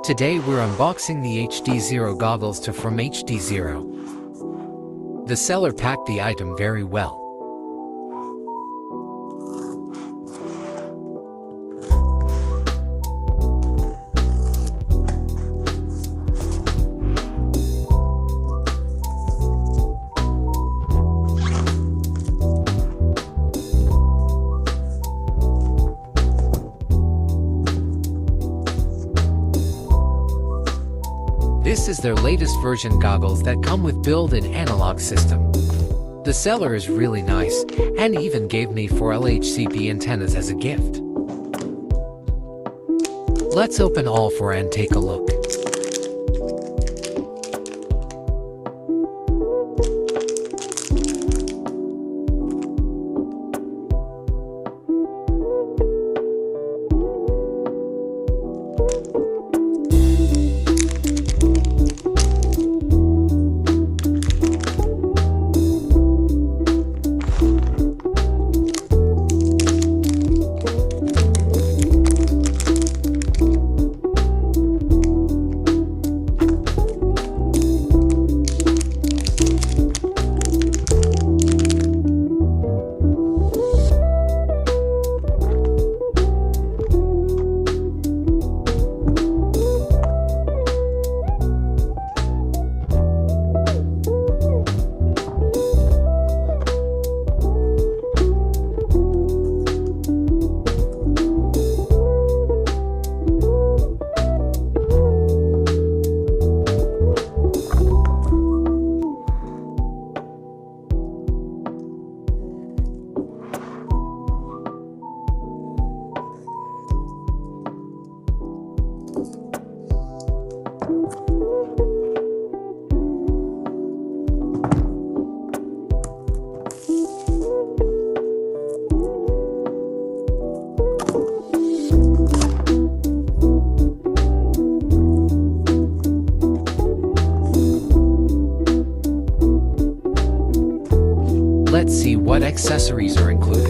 Today we're unboxing the HDZero goggles from HDZero. The seller packed the item very well. This is their latest version goggles that come with built-in analog system. The seller is really nice and even gave me 4 LHCP antennas as a gift. Let's open all 4 and take a look. Let's see what accessories are included.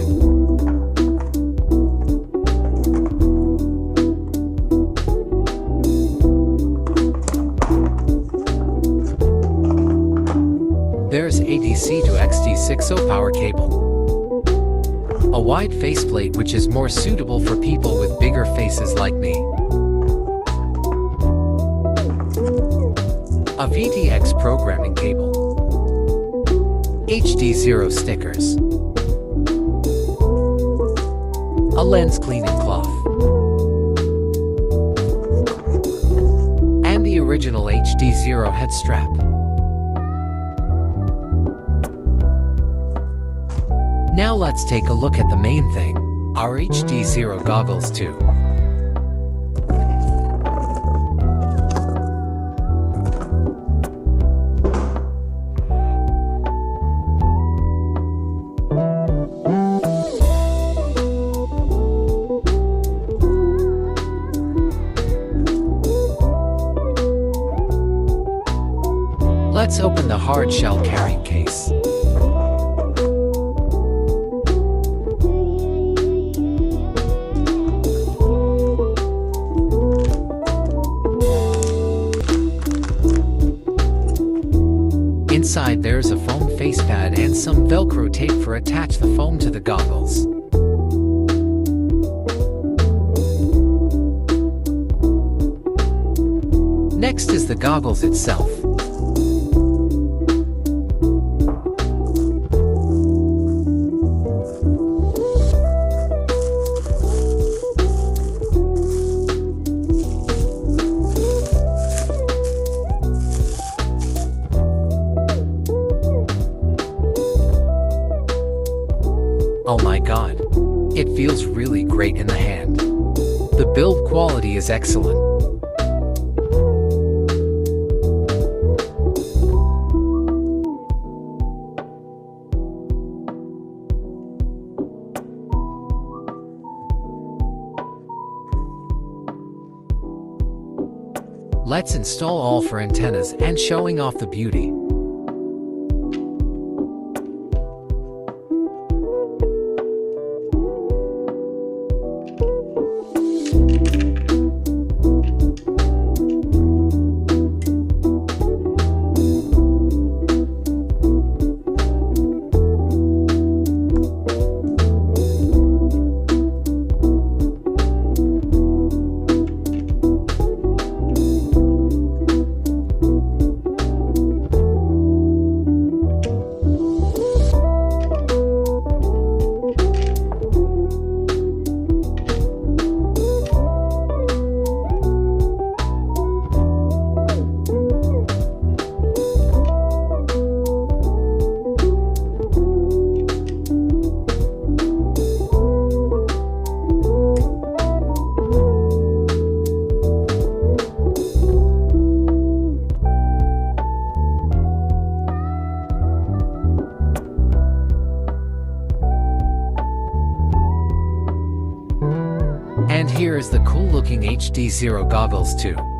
There's a DC to HDZero power cable. A wide faceplate which is more suitable for people with bigger faces like me. A VTX programming cable. HDZero stickers. A lens cleaning cloth. And the original HDZero head strap. Now let's take a look at the main thing, our HDZero goggles too. Let's open the hard shell carrying case. Inside there's a foam facepad and some Velcro tape for attach the foam to the goggles. Next is the goggles itself. Oh my god. It feels really great in the hand. The build quality is excellent. Let's install all 4 antennas and showing off the beauty. HDZero goggles too.